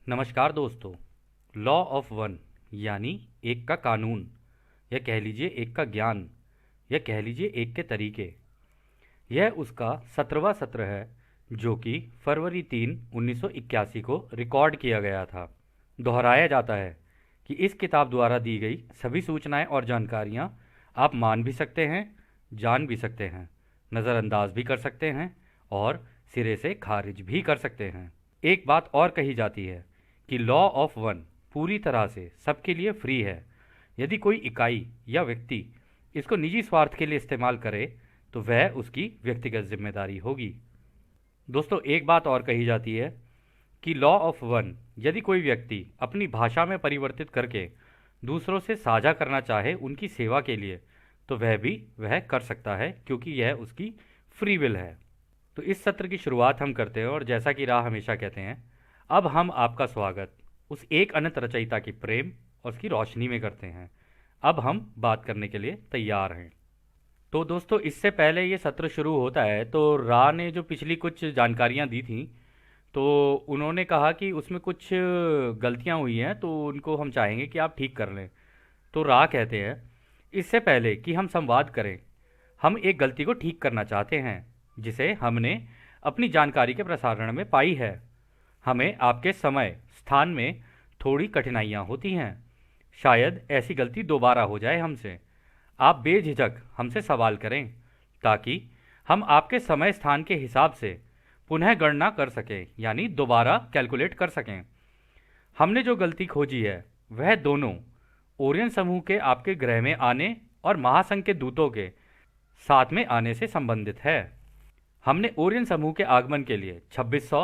नमस्कार दोस्तों। Law of one यानी एक का कानून, या कह लीजिए एक का ज्ञान, या कह लीजिए एक के तरीके। यह उसका 17वां सत्र है जो कि फरवरी 3, 1981 को रिकॉर्ड किया गया था। दोहराया जाता है कि इस किताब द्वारा दी गई सभी सूचनाएं और जानकारियां आप मान भी सकते हैं, जान भी सकते हैं, नज़रअंदाज भी कर सकते हैं और सिरे से खारिज भी कर सकते हैं। एक बात और कही जाती है कि लॉ ऑफ वन पूरी तरह से सबके लिए फ्री है। यदि कोई इकाई या व्यक्ति इसको निजी स्वार्थ के लिए इस्तेमाल करे तो वह उसकी व्यक्तिगत जिम्मेदारी होगी। दोस्तों, एक बात और कही जाती है कि लॉ ऑफ वन यदि कोई व्यक्ति अपनी भाषा में परिवर्तित करके दूसरों से साझा करना चाहे उनकी सेवा के लिए, तो वह कर सकता है, क्योंकि यह उसकी फ्री विल है। तो इस सत्र की शुरुआत हम करते हैं और जैसा कि राह हमेशा कहते हैं, अब हम आपका स्वागत उस एक अनंत रचयिता की प्रेम और उसकी रोशनी में करते हैं। अब हम बात करने के लिए तैयार हैं। तो दोस्तों, इससे पहले ये सत्र शुरू होता है तो रा ने जो पिछली कुछ जानकारियां दी थी, तो उन्होंने कहा कि उसमें कुछ गलतियां हुई हैं, तो उनको हम चाहेंगे कि आप ठीक कर लें। तो रा कहते हैं, इससे पहले कि हम संवाद करें, हम एक गलती को ठीक करना चाहते हैं जिसे हमने अपनी जानकारी के प्रसारण में पाई है। हमें आपके समय स्थान में थोड़ी कठिनाइयाँ होती हैं। शायद ऐसी गलती दोबारा हो जाए हमसे। आप बेझिझक हमसे सवाल करें ताकि हम आपके समय स्थान के हिसाब से पुनः गणना कर सकें, यानी दोबारा कैलकुलेट कर सकें। हमने जो गलती खोजी है वह दोनों ओरियन समूह के आपके ग्रह में आने और महासंघ के दूतों के साथ में आने से संबंधित है। हमने ओरियन समूह के आगमन के लिए 2600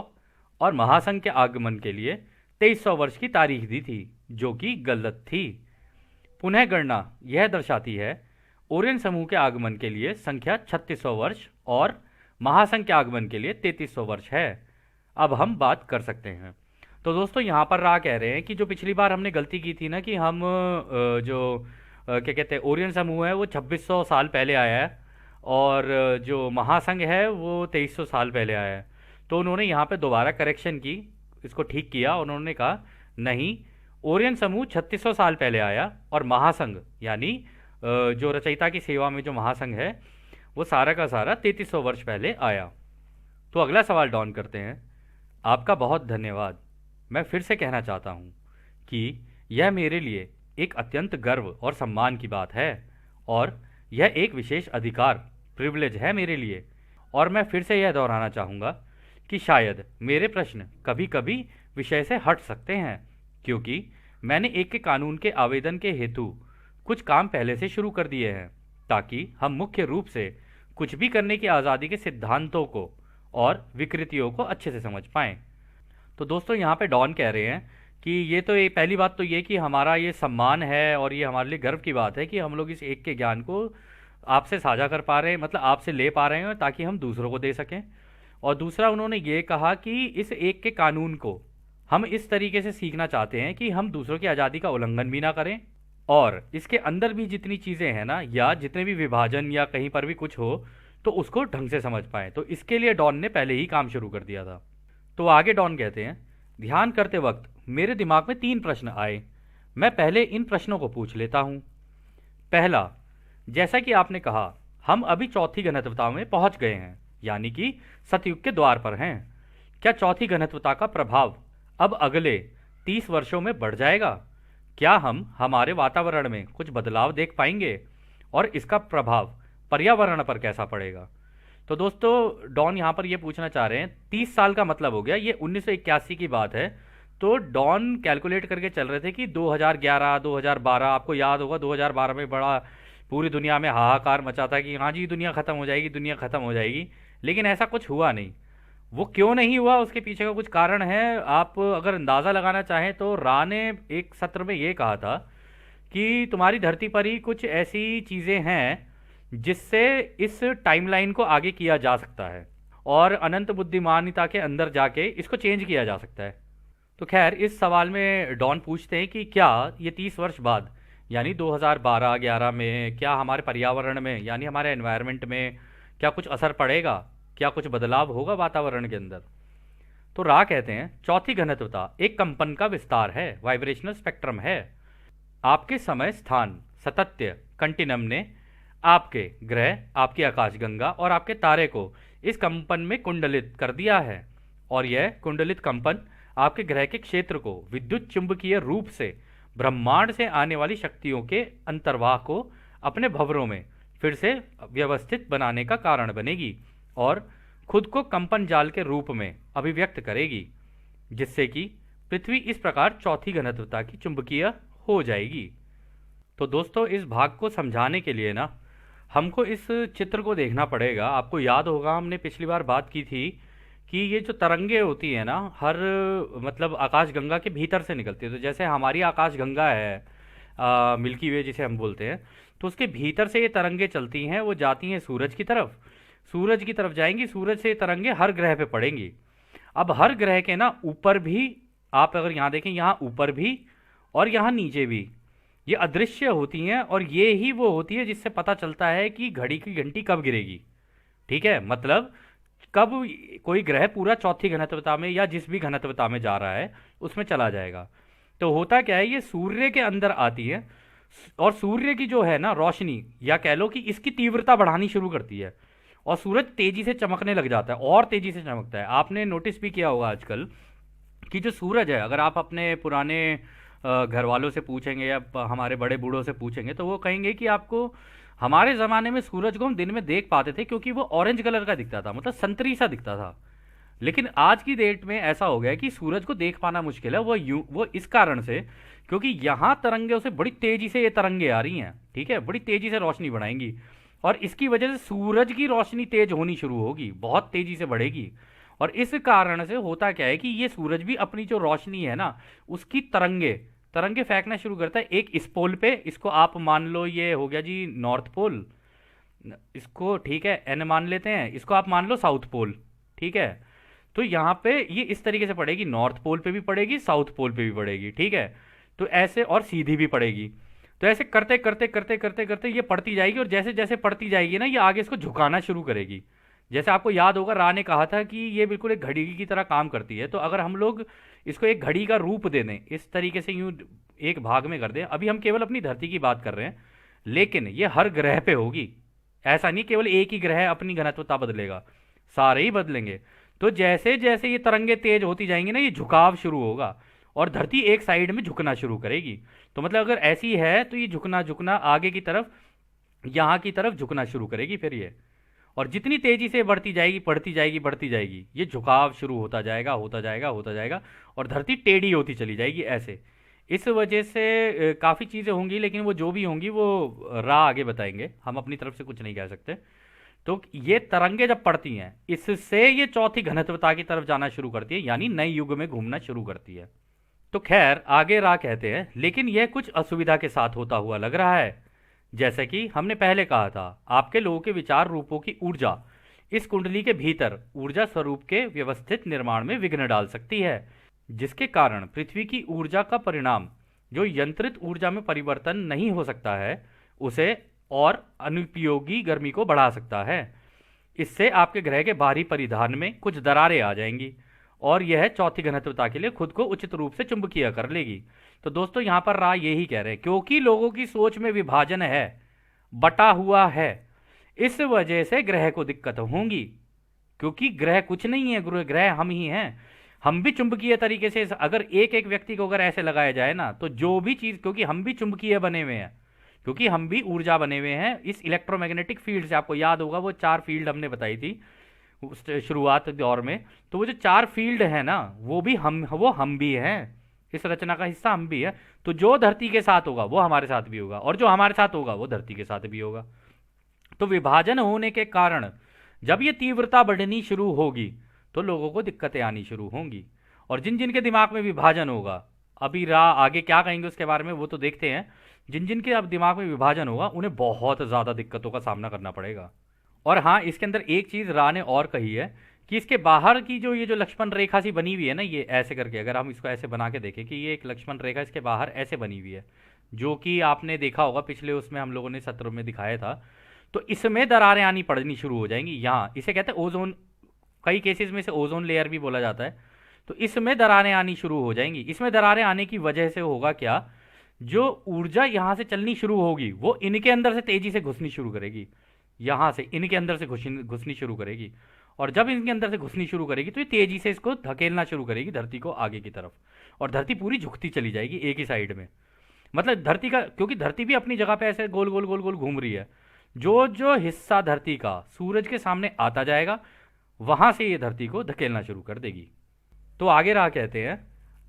और महासंघ के आगमन के लिए 2300 वर्ष की तारीख दी थी, जो कि गलत थी। पुनः गणना यह दर्शाती है ओरियन समूह के आगमन के लिए संख्या 3600 वर्ष और महासंघ के आगमन के लिए 3300 वर्ष है। अब हम बात कर सकते हैं। तो दोस्तों, यहाँ पर रा कह रहे हैं कि जो पिछली बार हमने गलती की थी ना, कि हम क्या कहते हैं, ओरियन समूह है वो 2600 साल पहले आया है और जो महासंघ है वो 2300 साल पहले आया है। तो उन्होंने यहाँ पे दोबारा करेक्शन की, इसको ठीक किया। उन्होंने कहा नहीं, ओरियन समूह 3600 साल पहले आया और महासंघ यानी जो रचयिता की सेवा में जो महासंघ है वो सारा का सारा 3300 वर्ष पहले आया। तो अगला सवाल डॉन करते हैं। आपका बहुत धन्यवाद। मैं फिर से कहना चाहता हूँ कि यह मेरे लिए एक अत्यंत गर्व और सम्मान की बात है और यह एक विशेष अधिकार, प्रिविलेज है मेरे लिए। और मैं फिर से यह दोहराना चाहूँगा कि शायद मेरे प्रश्न कभी कभी विषय से हट सकते हैं, क्योंकि मैंने एक के कानून के आवेदन के हेतु कुछ काम पहले से शुरू कर दिए हैं, ताकि हम मुख्य रूप से कुछ भी करने की आज़ादी के सिद्धांतों को और विकृतियों को अच्छे से समझ पाएं। तो दोस्तों, यहाँ पे डॉन कह रहे हैं कि ये तो ये पहली बात तो ये कि हमारा ये सम्मान है और ये हमारे लिए गर्व की बात है कि हम लोग इस एक के ज्ञान को आपसे साझा कर पा रहे हैं, मतलब आपसे ले पा रहे हैं ताकि हम दूसरों को दे सकें। और दूसरा, उन्होंने ये कहा कि इस एक के कानून को हम इस तरीके से सीखना चाहते हैं कि हम दूसरों की आज़ादी का उल्लंघन भी ना करें और इसके अंदर भी जितनी चीज़ें हैं ना, या जितने भी विभाजन या कहीं पर भी कुछ हो, तो उसको ढंग से समझ पाएँ। तो इसके लिए डॉन ने पहले ही काम शुरू कर दिया था। तो आगे डॉन कहते हैं, ध्यान करते वक्त मेरे दिमाग में 3 प्रश्न आए। मैं पहले इन प्रश्नों को पूछ लेता हूँ। पहला, जैसा कि आपने कहा, हम अभी चौथी घनत्वता में पहुंच गए हैं, यानी कि सतयुग के द्वार पर हैं। क्या चौथी घनत्वता का प्रभाव अब अगले 30 वर्षों में बढ़ जाएगा? क्या हम हमारे वातावरण में कुछ बदलाव देख पाएंगे और इसका प्रभाव पर्यावरण पर कैसा पड़ेगा? तो दोस्तों, डॉन यहाँ पर ये पूछना चाह रहे हैं, 30 साल का मतलब हो गया, ये 1981 की बात है। तो डॉन कैलकुलेट करके चल रहे थे कि 2011 2012, आपको याद होगा 2012 में बड़ा पूरी दुनिया में हाहाकार मचा था कि हाँ जी दुनिया ख़त्म हो जाएगी, दुनिया ख़त्म हो जाएगी। लेकिन ऐसा कुछ हुआ नहीं। वो क्यों नहीं हुआ, उसके पीछे का कुछ कारण है। आप अगर अंदाज़ा लगाना चाहें तो रा ने एक सत्र में ये कहा था कि तुम्हारी धरती पर ही कुछ ऐसी चीज़ें हैं जिससे इस टाइमलाइन को आगे किया जा सकता है और अनंत बुद्धिमानिता के अंदर जाके इसको चेंज किया जा सकता है। तो खैर, इस सवाल में डॉन पूछते हैं कि क्या ये 30 वर्ष बाद यानी 2012-11 में क्या हमारे पर्यावरण में यानी हमारे एनवायरनमेंट में क्या कुछ असर पड़ेगा, क्या कुछ बदलाव होगा वातावरण के अंदर? तो रा कहते हैं चौथी घनत्वता एक कंपन का विस्तार है, वाइब्रेशनल स्पेक्ट्रम है। आपके समय स्थान सतत्य कंटिनम ने आपके ग्रह, आपकी आकाशगंगा और आपके तारे को इस कंपन में कुंडलित कर दिया है, और यह कुंडलित कंपन आपके ग्रह के क्षेत्र को विद्युत चुंबकीय रूप से ब्रह्मांड से आने वाली शक्तियों के अंतर्वाह को अपने भंवरों में फिर से व्यवस्थित बनाने का कारण बनेगी और खुद को कंपन जाल के रूप में अभिव्यक्त करेगी, जिससे कि पृथ्वी इस प्रकार चौथी घनत्वता की चुंबकीय हो जाएगी। तो दोस्तों, इस भाग को समझाने के लिए ना हमको इस चित्र को देखना पड़ेगा। आपको याद होगा हमने पिछली बार बात की थी कि ये जो तरंगे होती है ना, हर मतलब आकाशगंगा के भीतर से निकलती है। तो जैसे हमारी आकाशगंगा है, मिल्की वे जिसे हम बोलते हैं, तो उसके भीतर से ये तरंगे चलती हैं, वो जाती हैं सूरज की तरफ, सूरज की तरफ जाएंगी, सूरज से ये तरंगे हर ग्रह पे पड़ेंगी। अब हर ग्रह के ना ऊपर भी, आप अगर यहाँ देखें, यहाँ ऊपर भी और यहाँ नीचे भी ये अदृश्य होती हैं, और ये ही वो होती है जिससे पता चलता है कि घड़ी की घंटी कब गिरेगी। ठीक है, मतलब कब कोई ग्रह पूरा चौथी घनत्वता में या जिस भी घनत्वता में जा रहा है उसमें चला जाएगा। तो होता क्या है, ये सूर्य के अंदर आती है और सूर्य की जो है ना रोशनी, या कह लो कि इसकी तीव्रता बढ़ानी शुरू करती है, और सूरज तेजी से चमकने लग जाता है और तेजी से चमकता है। आपने नोटिस भी किया होगा आजकल कि जो सूरज है, अगर आप अपने पुराने घर वालों से पूछेंगे या हमारे बड़े बूढ़ों से पूछेंगे तो वो कहेंगे कि आपको हमारे ज़माने में सूरज को हम दिन में देख पाते थे क्योंकि वो ऑरेंज कलर का दिखता था, मतलब संतरी सा दिखता था। लेकिन आज की डेट में ऐसा हो गया है कि सूरज को देख पाना मुश्किल है। वो इस कारण से क्योंकि यहाँ तरंगे से बड़ी तेजी से ये तरंगे आ रही हैं, ठीक है, बड़ी तेजी से रोशनी बढ़ाएंगी, और इसकी वजह से सूरज की रोशनी तेज होनी शुरू होगी, बहुत तेजी से बढ़ेगी। और इस कारण से होता क्या है कि ये सूरज भी अपनी जो रोशनी है ना, उसकी तरंगे तरंगे फेंकना शुरू करता है एक इस पोल पे। इसको आप मान लो ये हो गया जी नॉर्थ पोल, इसको ठीक है एन मान लेते हैं, इसको आप मान लो साउथ पोल, ठीक है। तो यहाँ पे ये इस तरीके से पड़ेगी, नॉर्थ पोल पे भी पड़ेगी, साउथ पोल पे भी पड़ेगी, ठीक है। तो ऐसे, और सीधी भी पड़ेगी। तो ऐसे करते करते करते करते करते ये पड़ती जाएगी, और जैसे जैसे पड़ती जाएगी ना, ये आगे इसको झुकाना शुरू करेगी। जैसे आपको याद होगा रा ने कहा था कि ये बिल्कुल एक घड़ी की तरह काम करती है। तो अगर हम लोग इसको एक घड़ी का रूप दे दें, इस तरीके से यूं एक भाग में कर दें, अभी हम केवल अपनी धरती की बात कर रहे हैं, लेकिन ये हर ग्रह पे होगी। ऐसा नहीं केवल एक ही ग्रह अपनी घनत्वता बदलेगा, सारे ही बदलेंगे। तो जैसे जैसे ये तरंगे तेज होती जाएंगी ना, ये झुकाव शुरू होगा और धरती एक साइड में झुकना शुरू करेगी। तो मतलब अगर ऐसी है तो ये झुकना झुकना आगे की तरफ, यहाँ की तरफ झुकना शुरू करेगी फिर ये, और जितनी तेजी से बढ़ती जाएगी बढ़ती जाएगी बढ़ती जाएगी, ये झुकाव शुरू होता जाएगा होता जाएगा होता जाएगा, और धरती टेढ़ी होती चली जाएगी ऐसे। इस वजह से काफ़ी चीज़ें होंगी, लेकिन वो जो भी होंगी वो रा आगे बताएंगे, हम अपनी तरफ से कुछ नहीं कह सकते। तो ये तरंगे जब पड़ती हैं, इससे ये चौथी घनत्वता की तरफ जाना शुरू करती है, यानी नए युग में घूमना शुरू करती है। तो खैर आगे रा कहते हैं, लेकिन यह कुछ असुविधा के साथ होता हुआ लग रहा है। जैसे कि हमने पहले कहा था, आपके लोगों के विचार रूपों की ऊर्जा इस कुंडली के भीतर ऊर्जा स्वरूप के व्यवस्थित निर्माण में विघ्न डाल सकती है, जिसके कारण पृथ्वी की ऊर्जा का परिणाम जो यंत्रित ऊर्जा में परिवर्तन नहीं हो सकता है, उसे और अनुपयोगी गर्मी को बढ़ा सकता है। इससे आपके ग्रह के बाहरी परिधान में कुछ दरारें आ जाएंगी, और यह चौथी घनत्वता के लिए खुद को उचित रूप से चुंबकीय कर लेगी। तो दोस्तों यहाँ पर राय यही कह रहे हैं, क्योंकि लोगों की सोच में विभाजन है, बटा हुआ है, इस वजह से ग्रह को दिक्कत होंगी। क्योंकि ग्रह कुछ नहीं है, ग्रह हम ही हैं। हम भी चुंबकीय तरीके से, अगर एक एक व्यक्ति को अगर ऐसे लगाया जाए ना, तो जो भी चीज, क्योंकि हम भी चुंबकीय बने हुए हैं, क्योंकि हम भी ऊर्जा बने हुए हैं इस इलेक्ट्रोमैग्नेटिक फील्ड से। आपको याद होगा वो 4 फील्ड हमने बताई थी शुरुआत दौर में। तो वो जो 4 फील्ड है ना, वो हम भी हैं, इस रचना का हिस्सा हम भी है। तो जो धरती के साथ होगा वो हमारे साथ भी होगा, और जो हमारे साथ होगा वो धरती के साथ भी होगा। तो विभाजन होने के कारण जब ये तीव्रता बढ़नी शुरू होगी तो लोगों को दिक्कतें आनी शुरू होंगी। और जिन जिन के दिमाग में विभाजन होगा, अभी रा आगे क्या कहेंगे उसके बारे में वो तो देखते हैं, जिन जिन के अब दिमाग में विभाजन होगा उन्हें बहुत ज़्यादा दिक्कतों का सामना करना पड़ेगा। और हाँ, इसके अंदर एक चीज़ रा ने और कही है कि इसके बाहर की जो ये जो लक्ष्मण रेखा सी बनी हुई है ना, ये ऐसे करके अगर हम इसको ऐसे बना के देखें कि ये एक लक्ष्मण रेखा इसके बाहर ऐसे बनी हुई है, जो कि आपने देखा होगा पिछले उसमें हम लोगों ने सत्र में दिखाया था। तो इसमें दरारें आनी पड़नी शुरू हो जाएंगी। यहाँ इसे कहते हैं ओजोन, कई केसेस में इसे ओजोन लेयर भी बोला जाता है। तो इसमें दरारें आनी शुरू हो जाएंगी। इसमें दरारें आने की वजह से होगा क्या, जो ऊर्जा यहां से चलनी शुरू होगी वो इनके अंदर से तेजी से घुसनी शुरू करेगी, यहां से इनके अंदर से घुसनी शुरू करेगी। और जब इनके अंदर से घुसनी शुरू करेगी तो ये तेजी से इसको धकेलना शुरू करेगी धरती को आगे की तरफ, और धरती पूरी झुकती चली जाएगी एक ही साइड में। मतलब धरती का, क्योंकि धरती भी अपनी जगह पे ऐसे गोल गोल गोल गोल घूम रही है, जो जो हिस्सा धरती का सूरज के सामने आता जाएगा वहां से ये धरती को धकेलना शुरू कर देगी। तो आगे रहा कहते हैं,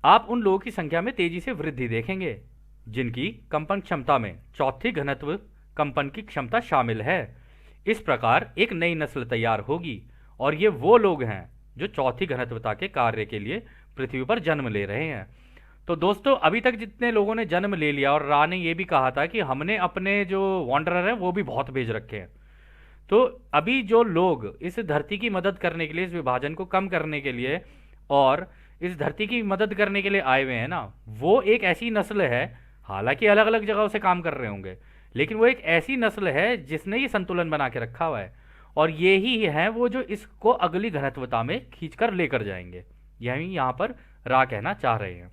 आप उन लोगों की संख्या में तेजी से वृद्धि देखेंगे जिनकी कंपन क्षमता में चौथी घनत्व कंपन की क्षमता शामिल है। इस प्रकार एक नई नस्ल तैयार होगी, और ये वो लोग हैं जो चौथी घनत्वता के कार्य के लिए पृथ्वी पर जन्म ले रहे हैं। तो दोस्तों, अभी तक जितने लोगों ने जन्म ले लिया, और रा ने ये भी कहा था कि हमने अपने जो वॉन्डरर हैं वो भी बहुत भेज रखे हैं, तो अभी जो लोग इस धरती की मदद करने के लिए, इस विभाजन को कम करने के लिए और इस धरती की मदद करने के लिए आए हुए हैं ना, वो एक ऐसी नस्ल है, हालांकि अलग अलग जगहों से काम कर रहे होंगे, लेकिन वो एक ऐसी नस्ल है जिसने ये संतुलन बना के रखा हुआ है, और ये ही है वो जो इसको अगली घनत्वता में खींचकर लेकर जाएंगे। यही यहाँ पर रा कहना चाह रहे हैं।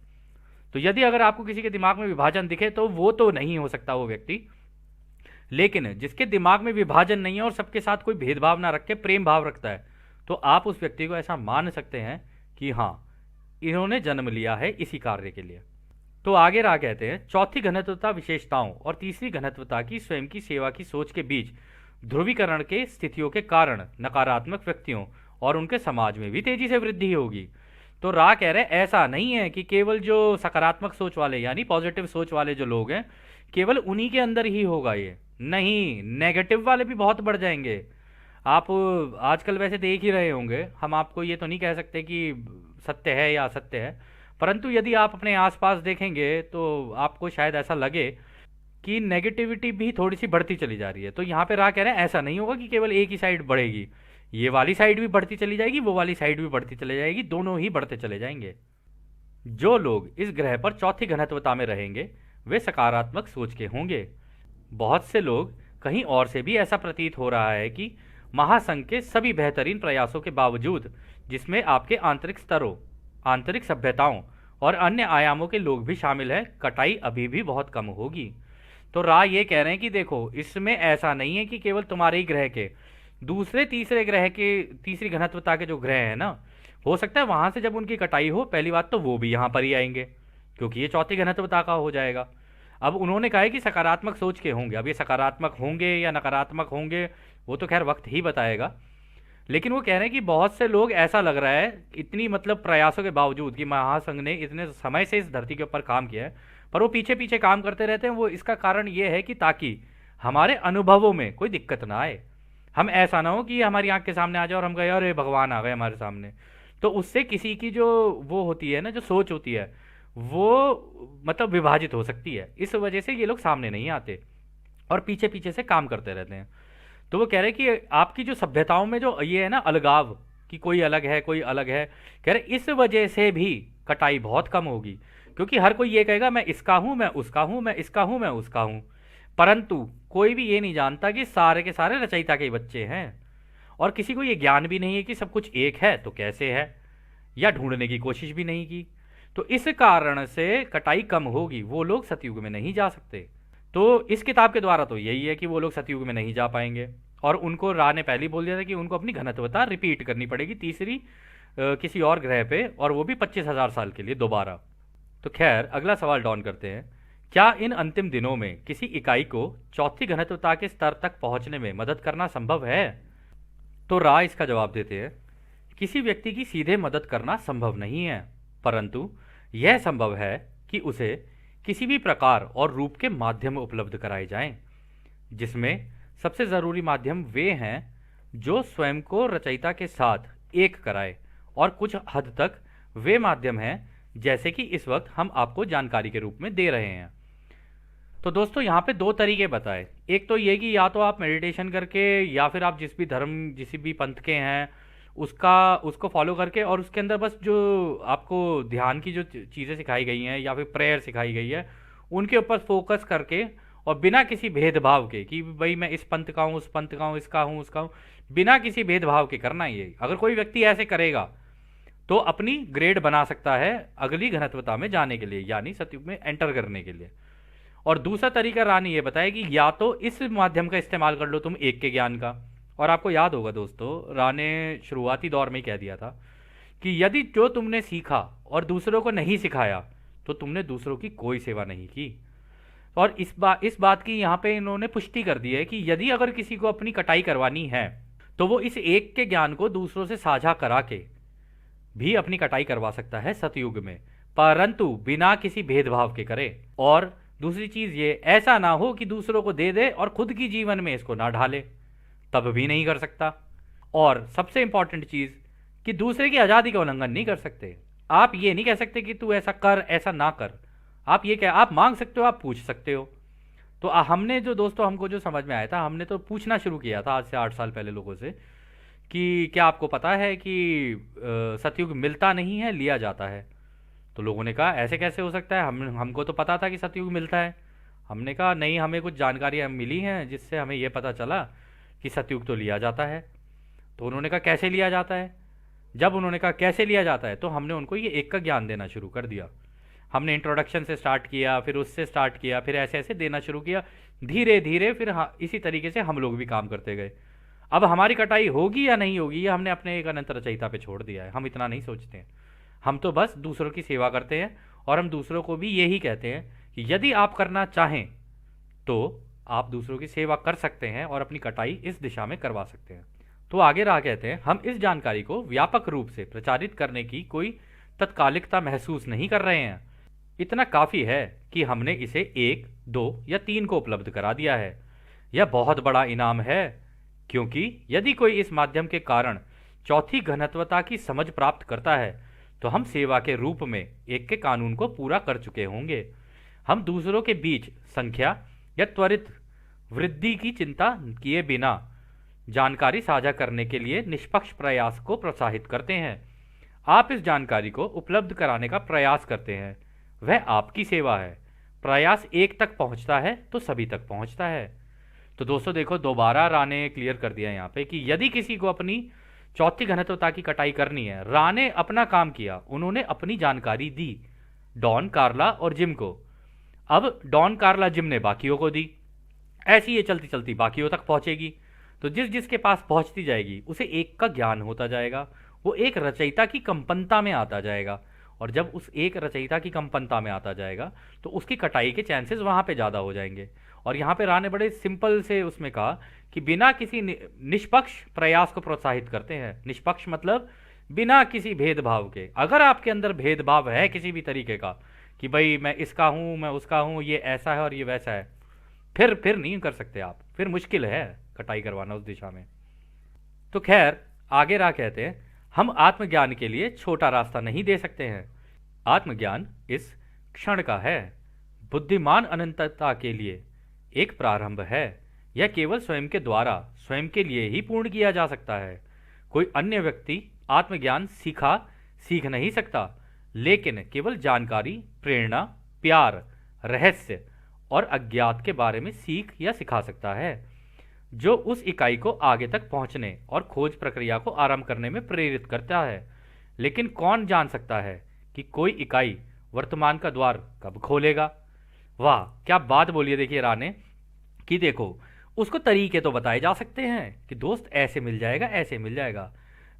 तो यदि अगर आपको किसी के दिमाग में विभाजन दिखे तो वो तो नहीं हो सकता वो व्यक्ति, लेकिन जिसके दिमाग में विभाजन नहीं है और सबके साथ कोई भेदभाव ना रख के प्रेम भाव रखता है, तो आप उस व्यक्ति को ऐसा मान सकते हैं कि हाँ, इन्होंने जन्म लिया है इसी कार्य के लिए। तो आगे रहा कहते हैं, चौथी घनत्वता विशेषताओं और तीसरी घनत्वता की स्वयं की सेवा की सोच के बीच ध्रुवीकरण के स्थितियों के कारण नकारात्मक व्यक्तियों और उनके समाज में भी तेजी से वृद्धि होगी। तो रा कह रहे ऐसा नहीं है कि केवल जो सकारात्मक सोच वाले यानी पॉजिटिव सोच वाले जो लोग हैं केवल उन्हीं के अंदर ही होगा, ये नहीं, नेगेटिव वाले भी बहुत बढ़ जाएंगे। आप आजकल वैसे देख ही रहे होंगे, हम आपको ये तो नहीं कह सकते कि सत्य है या असत्य है, परंतु यदि आप अपने आसपास देखेंगे तो आपको शायद ऐसा लगे कि नेगेटिविटी भी थोड़ी सी बढ़ती चली जा रही है। तो यहाँ पे रा कह रहे हैं ऐसा नहीं होगा कि केवल एक ही साइड बढ़ेगी, ये वाली साइड भी बढ़ती चली जाएगी, वो वाली साइड भी बढ़ती चली जाएगी, दोनों ही बढ़ते चले जाएंगे। जो लोग इस ग्रह पर चौथी घनत्वता में रहेंगे वे सकारात्मक सोच के होंगे। बहुत से लोग, कहीं और से भी ऐसा प्रतीत हो रहा है कि महासंघ के सभी बेहतरीन प्रयासों के बावजूद, जिसमें आपके आंतरिक स्तरों, आंतरिक सभ्यताओं और अन्य आयामों के लोग भी शामिल हैं, कटाई अभी भी बहुत कम होगी। तो रा ये कह रहे हैं कि देखो, इसमें ऐसा नहीं है कि केवल तुम्हारे ही ग्रह के, दूसरे तीसरे ग्रह के, तीसरी घनत्वता के जो ग्रह हैं ना, हो सकता है वहां से जब उनकी कटाई हो, पहली बात तो वो भी यहाँ पर ही आएंगे क्योंकि ये चौथी घनत्वता का हो जाएगा। अब उन्होंने कहा है कि सकारात्मक सोच के होंगे, अब ये सकारात्मक होंगे या नकारात्मक होंगे वो तो खैर वक्त ही बताएगा, लेकिन वो कह रहे हैं कि बहुत से लोग, ऐसा लग रहा है इतनी मतलब प्रयासों के बावजूद कि महासंघ ने इतने समय से इस धरती के ऊपर काम किया है, पर वो पीछे पीछे काम करते रहते हैं। वो इसका कारण ये है कि ताकि हमारे अनुभवों में कोई दिक्कत ना आए, हम ऐसा ना हो कि हमारी आंख के सामने आ जाए और हम कहें अरे भगवान आ गए हमारे सामने, तो उससे किसी की जो वो होती है ना, जो सोच होती है, वो मतलब विभाजित हो सकती है। इस वजह से ये लोग सामने नहीं आते और पीछे पीछे से काम करते रहते हैं। तो वो कह रहे कि आपकी जो सभ्यताओं में जो ये है ना अलगाव, कि कोई अलग है कोई अलग है, कह रहे इस वजह से भी कटाई बहुत कम होगी, क्योंकि हर कोई ये कहेगा मैं इसका हूं, मैं उसका हूं, मैं इसका हूं, मैं उसका हूं, परंतु कोई भी ये नहीं जानता कि सारे के सारे रचयिता के ही बच्चे हैं, और किसी को ये ज्ञान भी नहीं है कि सब कुछ एक है तो कैसे है, या ढूंढने की कोशिश भी नहीं की। तो इस कारण से कटाई कम होगी, वो लोग सतयुग में नहीं जा सकते। तो इस किताब के द्वारा तो यही है कि वो लोग सतयुग में नहीं जा पाएंगे, और उनको रा ने पहले ही बोल दिया था कि उनको अपनी घनत्वता रिपीट करनी पड़ेगी तीसरी किसी और ग्रह पे, और वो भी 25,000 साल के लिए दोबारा। तो खैर अगला सवाल डॉन करते हैं, क्या इन अंतिम दिनों में किसी इकाई को चौथी घनत्वता के स्तर तक पहुंचने में मदद करना संभव है? तो रा इसका जवाब देते हैं, किसी व्यक्ति की सीधे मदद करना संभव नहीं है, परंतु यह संभव है कि उसे किसी भी प्रकार और रूप के माध्यम उपलब्ध कराए जाएं, जिसमें सबसे जरूरी माध्यम वे हैं जो स्वयं को रचयिता के साथ एक कराए, और कुछ हद तक वे माध्यम हैं जैसे कि इस वक्त हम आपको जानकारी के रूप में दे रहे हैं। तो दोस्तों यहाँ पे दो तरीके बताए, एक तो ये कि या तो आप मेडिटेशन करके, या फिर आप जिस भी धर्म जिस भी पंथ के हैं उसको फॉलो करके, और उसके अंदर बस जो आपको ध्यान की जो चीज़ें सिखाई गई हैं या फिर प्रेयर सिखाई गई है उनके ऊपर फोकस करके, और बिना किसी भेदभाव के कि भाई मैं इस पंथ का हूँ, उस पंथ का हूँ, इसका हूँ, उसका हूँ, बिना किसी भेदभाव के करना। ये अगर कोई व्यक्ति ऐसे करेगा तो अपनी ग्रेड बना सकता है अगली घनत्वता में जाने के लिए, यानी सतयुग में एंटर करने के लिए। और दूसरा तरीका रानी ये बताएगी, या तो इस माध्यम का इस्तेमाल कर लो तुम एक के ज्ञान का। और आपको याद होगा दोस्तों, रा ने शुरुआती दौर में ही कह दिया था कि यदि जो तुमने सीखा और दूसरों को नहीं सिखाया तो तुमने दूसरों की कोई सेवा नहीं की। और इस बात की यहाँ पे इन्होंने पुष्टि कर दी है कि यदि अगर किसी को अपनी कटाई करवानी है तो वो इस एक के ज्ञान को दूसरों से साझा करा के भी अपनी कटाई करवा सकता है सतयुग में, परंतु बिना किसी भेदभाव के करे। और दूसरी चीज ये, ऐसा ना हो कि दूसरों को दे दे और खुद की जीवन में इसको ना ढाले, तब भी नहीं कर सकता। और सबसे इंपॉर्टेंट चीज कि दूसरे की आजादी का उल्लंघन नहीं कर सकते। आप ये नहीं कह सकते कि तू ऐसा कर ऐसा ना कर, आप ये क्या, आप मांग सकते हो, आप पूछ सकते हो। तो हमने जो दोस्तों, हमको जो समझ में आया था, हमने तो पूछना शुरू किया था आज से 8 साल पहले लोगों से कि क्या आपको पता है कि सतयुग मिलता नहीं है, लिया जाता है। तो लोगों ने कहा ऐसे कैसे हो सकता है, हमको तो पता था कि सतयुग मिलता है। हमने कहा नहीं, हमें कुछ जानकारियाँ मिली हैं जिससे हमें ये पता चला कि सतयुग तो लिया जाता है। तो उन्होंने कहा कैसे लिया जाता है। जब उन्होंने कहा कैसे लिया जाता है तो हमने उनको ये एक का ज्ञान देना शुरू कर दिया। हमने इंट्रोडक्शन से स्टार्ट किया, फिर उससे स्टार्ट किया, फिर ऐसे ऐसे देना शुरू किया धीरे धीरे। फिर इसी तरीके से हम लोग भी काम करते गए। अब हमारी कटाई होगी या नहीं होगी ये हमने अपने एक अनंत रचयिता पे छोड़ दिया है, हम इतना नहीं सोचते हैं। हम तो बस दूसरों की सेवा करते हैं और हम दूसरों को भी यही कहते हैं कि यदि आप करना चाहें तो आप दूसरों की सेवा कर सकते हैं और अपनी कटाई इस दिशा में करवा सकते हैं। तो आगे रहा कहते हैं, हम इस जानकारी को व्यापक रूप से प्रचारित करने की कोई तत्कालिकता महसूस नहीं कर रहे हैं। इतना काफ़ी है कि हमने इसे 1, 2 या 3 को उपलब्ध करा दिया है। यह बहुत बड़ा इनाम है, क्योंकि यदि कोई इस माध्यम के कारण चौथी घनत्वता की समझ प्राप्त करता है तो हम सेवा के रूप में एक के कानून को पूरा कर चुके होंगे। हम दूसरों के बीच संख्या या त्वरित वृद्धि की चिंता किए बिना जानकारी साझा करने के लिए निष्पक्ष प्रयास को प्रोत्साहित करते हैं। आप इस जानकारी को उपलब्ध कराने का प्रयास करते हैं, वह आपकी सेवा है। प्रयास एक तक पहुंचता है तो सभी तक पहुंचता है। तो दोस्तों देखो, दोबारा रा ने क्लियर कर दिया यहाँ पे कि यदि किसी को अपनी चौथी घनत्वता की कटाई करनी है, रा ने अपना काम किया, उन्होंने अपनी जानकारी दी डॉन, कार्ला और जिम को। अब डॉन, कार्ला, जिम ने बाकियों को दी। ऐसी ये चलती चलती बाकियों तक पहुंचेगी। तो जिस जिसके पास पहुंचती जाएगी उसे एक का ज्ञान होता जाएगा, वो एक रचयिता की कंपनता में आता जाएगा। और जब उस एक रचयिता की कंपनता में आता जाएगा तो उसकी कटाई के चांसेस वहाँ पे ज़्यादा हो जाएंगे। और यहाँ पे रा ने बड़े सिंपल से उसमें कहा कि बिना किसी निष्पक्ष प्रयास को प्रोत्साहित करते हैं। निष्पक्ष मतलब बिना किसी भेदभाव के। अगर आपके अंदर भेदभाव है किसी भी तरीके का कि भाई मैं इसका हूँ, मैं उसका हूँ, ये ऐसा है और ये वैसा है, फिर नहीं कर सकते आप, फिर मुश्किल है कटाई करवाना उस दिशा में। तो खैर आगे रा कहते हैं, हम आत्मज्ञान के लिए छोटा रास्ता नहीं दे सकते हैं। आत्मज्ञान इस क्षण का है, बुद्धिमान अनंतता के लिए एक प्रारंभ है। यह केवल स्वयं के द्वारा, स्वयं के लिए ही पूर्ण किया जा सकता है। कोई अन्य व्यक्ति आत्मज्ञान सीख नहीं सकता, लेकिन केवल जानकारी, प्रेरणा, प्यार, रहस्य और अज्ञात के बारे में सीख या सिखा सकता है, जो उस इकाई को आगे तक पहुंचने और खोज प्रक्रिया को आरंभ करने में प्रेरित करता है। लेकिन कौन जान सकता है कि कोई इकाई वर्तमान का द्वार कब खोलेगा। वाह क्या बात बोलिए। देखिए रा ने कि देखो, उसको तरीके तो बताए जा सकते हैं कि दोस्त ऐसे मिल जाएगा, ऐसे मिल जाएगा,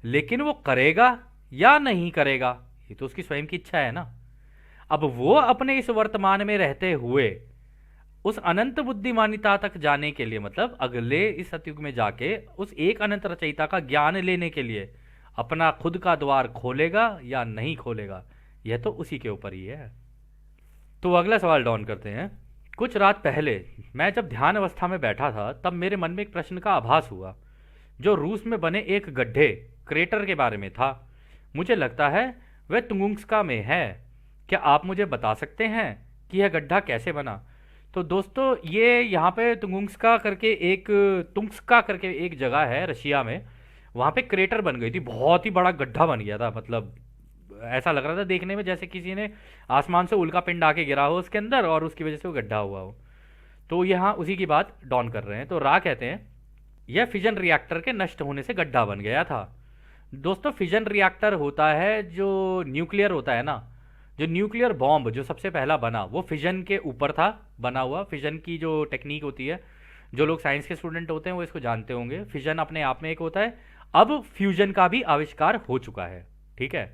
लेकिन वो करेगा या नहीं करेगा ये तो उसकी स्वयं की इच्छा है ना। अब वो अपने इस वर्तमान में रहते हुए उस अनंत बुद्धिमानिता तक जाने के लिए, मतलब अगले इस सतयुग में जाके उस एक अनंत रचयिता का ज्ञान लेने के लिए अपना खुद का द्वार खोलेगा या नहीं खोलेगा, यह तो उसी के ऊपर ही है। तो अगला सवाल डॉन करते हैं। कुछ रात पहले मैं जब ध्यान अवस्था में बैठा था तब मेरे मन में एक प्रश्न का आभास हुआ, जो रूस में बने एक गड्ढे, क्रेटर के बारे में था। मुझे लगता है वह तुंगुस्का में है। क्या आप मुझे बता सकते हैं कि यह गड्ढा कैसे बना। तो दोस्तों ये यहाँ पे तुंगुस्का करके एक जगह है रशिया में, वहाँ पे क्रेटर बन गई थी, बहुत ही बड़ा गड्ढा बन गया था। मतलब ऐसा लग रहा था देखने में जैसे किसी ने आसमान से उल्का पिंड आके गिरा हो उसके अंदर और उसकी वजह से वो गड्ढा हुआ हो। तो यहाँ उसी की बात डॉन कर रहे हैं। तो रा कहते हैं, यह फिजन रिएक्टर के नष्ट होने से गड्ढा बन गया था। दोस्तों फिजन रिएक्टर होता है जो न्यूक्लियर होता है ना, जो न्यूक्लियर बॉम्ब जो सबसे पहला बना वो फिजन के ऊपर था बना हुआ। फिजन की जो टेक्निक होती है, जो लोग साइंस के स्टूडेंट होते हैं वो इसको जानते होंगे। फिजन अपने आप में एक होता है। अब फ्यूजन का भी आविष्कार हो चुका है, ठीक है।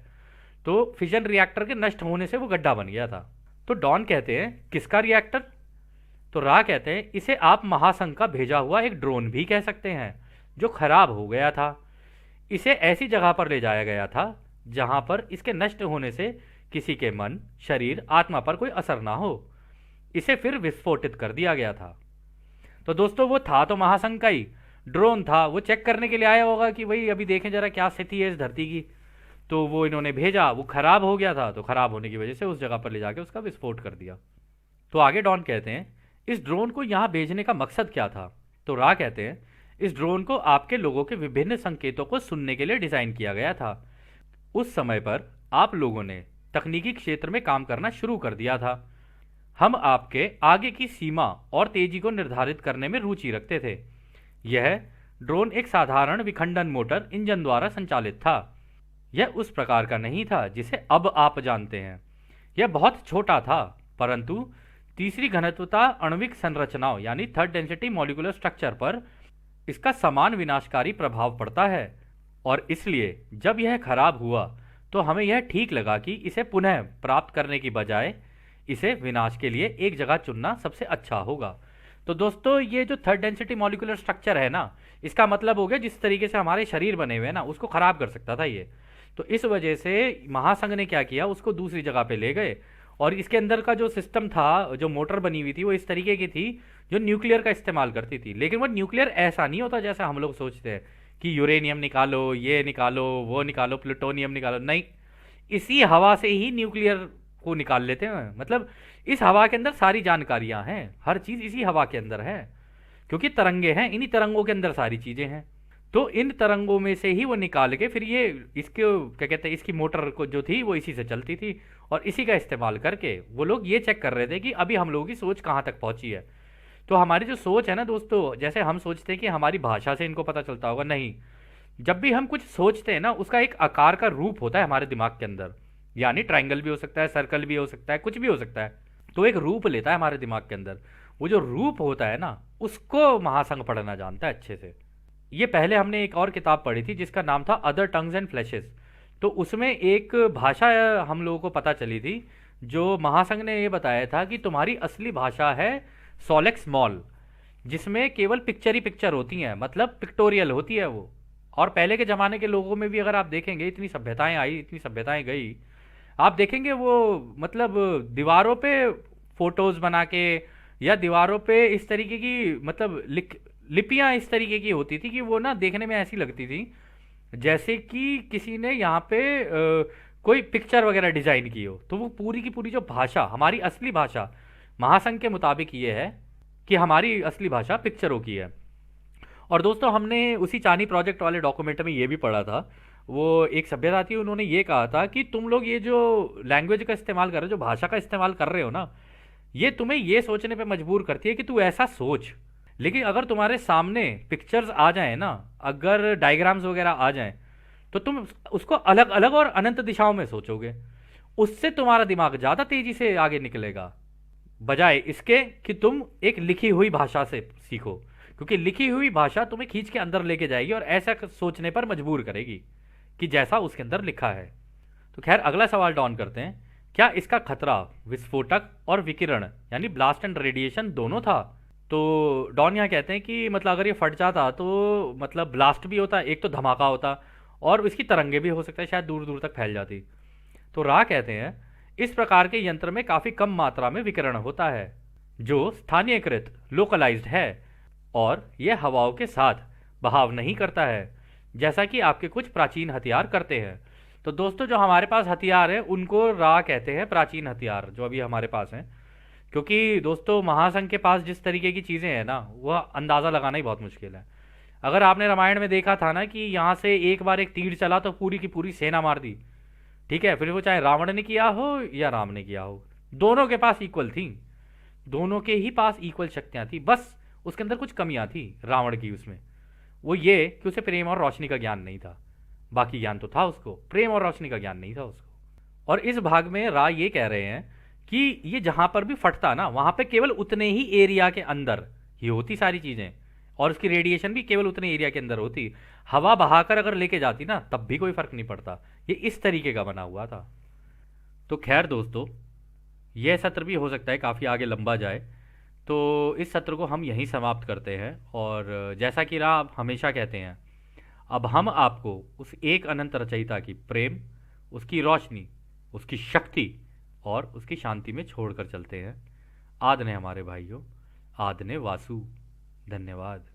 तो फिजन रिएक्टर के नष्ट होने से वो गड्ढा बन गया था। तो डॉन कहते हैं किसका रिएक्टर? तो रा कहते हैं इसे आप महासंघ का भेजा हुआ एक ड्रोन भी कह सकते हैं, जो खराब हो गया था। इसे ऐसी जगह पर ले जाया गया था जहां पर इसके नष्ट होने से किसी के मन, शरीर, आत्मा पर कोई असर ना हो। इसे फिर विस्फोटित कर दिया गया था। तो दोस्तों वो था तो महासंघ का ही ड्रोन था, वो चेक करने के लिए आया होगा कि भाई अभी देखें जरा क्या स्थिति है इस धरती की। तो वो इन्होंने भेजा, वो खराब हो गया था, तो खराब होने की वजह से उस जगह पर ले जाके उसका विस्फोट कर दिया। तो आगे डॉन कहते हैं इस ड्रोन को यहाँ भेजने का मकसद क्या था? तो रा कहते हैं इस ड्रोन को आपके लोगों के विभिन्न संकेतों को सुनने के लिए डिजाइन किया गया था। उस समय पर आप लोगों ने तकनीकी क्षेत्र में काम करना शुरू कर दिया था। हम आपके आगे की सीमा और तेजी को निर्धारित करने में रुचि रखते थे। यह ड्रोन एक साधारण विखंडन मोटर इंजन द्वारा संचालित था। यह उस प्रकार का नहीं था जिसे अब आप जानते हैं। यह बहुत छोटा था, परंतु तीसरी घनत्वता आणविक संरचनाओं यानी थर्ड डेंसिटी मॉलिक्यूलर स्ट्रक्चर पर इसका समान विनाशकारी प्रभाव पड़ता है। और इसलिए जब यह खराब हुआ तो हमें यह ठीक लगा कि इसे पुनः प्राप्त करने की बजाय इसे विनाश के लिए एक जगह चुनना सबसे अच्छा होगा। तो दोस्तों ये जो थर्ड डेंसिटी मॉलिक्यूलर स्ट्रक्चर है ना, इसका मतलब हो गया जिस तरीके से हमारे शरीर बने हुए हैं ना, उसको खराब कर सकता था ये। तो इस वजह से महासंघ ने क्या किया, उसको दूसरी जगह पे ले गए। और इसके अंदर का जो सिस्टम था, जो मोटर बनी हुई थी, वो इस तरीके की थी जो न्यूक्लियर का इस्तेमाल करती थी। लेकिन वो न्यूक्लियर ऐसा नहीं होता जैसा हम लोग सोचते हैं कि यूरेनियम निकालो, ये निकालो, वो निकालो, प्लूटोनियम निकालो। नहीं, इसी हवा से ही न्यूक्लियर को निकाल लेते हैं। मतलब इस हवा के अंदर सारी जानकारियां हैं, हर चीज इसी हवा के अंदर है, क्योंकि तरंगे हैं, इन्हीं तरंगों के अंदर सारी चीजें हैं। तो इन तरंगों में से ही वो निकाल के फिर ये इसके क्या कहते हैं, इसकी मोटर को जो थी वो इसी से चलती थी। और इसी का इस्तेमाल करके वो लोग ये चेक कर रहे थे कि अभी हम लोगों की सोच कहाँ तक पहुंची है। तो हमारी जो सोच है ना दोस्तों, जैसे हम सोचते हैं कि हमारी भाषा से इनको पता चलता होगा, नहीं। जब भी हम कुछ सोचते हैं ना, उसका एक आकार का रूप होता है हमारे दिमाग के अंदर। यानी ट्राइंगल भी हो सकता है, सर्कल भी हो सकता है, कुछ भी हो सकता है। तो एक रूप लेता है हमारे दिमाग के अंदर। वो जो रूप होता है ना, उसको महासंघ पढ़ना जानता है अच्छे से। ये पहले हमने एक और किताब पढ़ी थी जिसका नाम था अदर टंग्स एंड फ्लैशेस। तो उसमें एक भाषा हम लोगों को पता चली थी, जो महासंघ ने ये बताया था कि तुम्हारी असली भाषा है सोलेक्स मॉल, जिसमें केवल पिक्चर ही पिक्चर होती हैं, मतलब पिक्टोरियल होती है वो। और पहले के ज़माने के लोगों में भी अगर आप देखेंगे, इतनी सभ्यताएं आई, इतनी सभ्यताएं गई, आप देखेंगे वो मतलब दीवारों पे फोटोज बना के, या दीवारों पे इस तरीके की मतलब लिपियां इस तरीके की होती थी कि वो ना देखने में ऐसी लगती थी जैसे कि किसी ने यहाँ पे कोई पिक्चर वगैरह डिजाइन की हो। तो वो पूरी की पूरी जो भाषा, हमारी असली भाषा महासंघ के मुताबिक ये है कि हमारी असली भाषा पिक्चरों की है। और दोस्तों हमने उसी चानी प्रोजेक्ट वाले डॉक्यूमेंट में ये भी पढ़ा था। वो एक सभ्यता थी, उन्होंने ये कहा था कि तुम लोग ये जो लैंग्वेज का इस्तेमाल कर रहे हो, जो भाषा का इस्तेमाल कर रहे हो ना, ये तुम्हें ये सोचने पे मजबूर करती है कि तू ऐसा सोच। लेकिन अगर तुम्हारे सामने पिक्चर्स आ जाए ना, अगर डायग्राम्स वगैरह आ जाएं, तो तुम उसको अलग अलग और अनंत दिशाओं में सोचोगे। उससे तुम्हारा दिमाग ज़्यादा तेजी से आगे निकलेगा, बजाय इसके कि तुम एक लिखी हुई भाषा से सीखो। क्योंकि लिखी हुई भाषा तुम्हें खींच के अंदर लेके जाएगी और ऐसा सोचने पर मजबूर करेगी कि जैसा उसके अंदर लिखा है। तो खैर अगला सवाल डॉन करते हैं, क्या इसका खतरा विस्फोटक और विकिरण यानी ब्लास्ट एंड रेडिएशन दोनों था? तो डॉन यहाँ कहते हैं कि मतलब अगर ये फट जाता तो मतलब ब्लास्ट भी होता, एक तो धमाका होता, और इसकी तरंगे भी हो सकता है, शायद दूर दूर तक फैल जाती। तो रा कहते हैं इस प्रकार के यंत्र में काफ़ी कम मात्रा में विकिरण होता है, जो स्थानीयकृत लोकलाइज्ड है, और यह हवाओं के साथ बहाव नहीं करता है जैसा कि आपके कुछ प्राचीन हथियार करते हैं। तो दोस्तों जो हमारे पास हथियार है उनको रा कहते हैं, प्राचीन हथियार जो अभी हमारे पास हैं। क्योंकि दोस्तों महासंघ के पास जिस तरीके की चीज़ें हैं ना, वह अंदाज़ा लगाना ही बहुत मुश्किल है। अगर आपने रामायण में देखा था ना कि यहाँ से एक बार एक तीर चला तो पूरी की पूरी सेना मार दी, ठीक है, फिर वो चाहे रावण ने किया हो या राम ने किया हो, दोनों के पास इक्वल थी, दोनों के ही पास इक्वल शक्तियाँ थी। बस उसके अंदर कुछ कमियाँ थी रावण की, उसमें वो ये कि उसे प्रेम और रोशनी का ज्ञान नहीं था। बाकी ज्ञान तो था उसको, प्रेम और रोशनी का ज्ञान नहीं था उसको। और इस भाग में रा ये कह रहे हैं कि ये जहां पर भी फटता ना, वहां पे केवल उतने ही एरिया के अंदर ही होती सारी चीजें, और उसकी रेडिएशन भी केवल उतने एरिया के अंदर होती। हवा बहाकर अगर लेके जाती ना, तब भी कोई फर्क नहीं पड़ता। ये इस तरीके का बना हुआ था। तो खैर दोस्तों, यह सत्र भी हो सकता है काफ़ी आगे लंबा जाए, तो इस सत्र को हम यहीं समाप्त करते हैं। और जैसा कि राम हमेशा कहते हैं, अब हम आपको उस एक अनंत रचयिता की प्रेम, उसकी रोशनी, उसकी शक्ति और उसकी शांति में छोड़कर चलते हैं। आदने हमारे भाइयों, आदने वासु। धन्यवाद।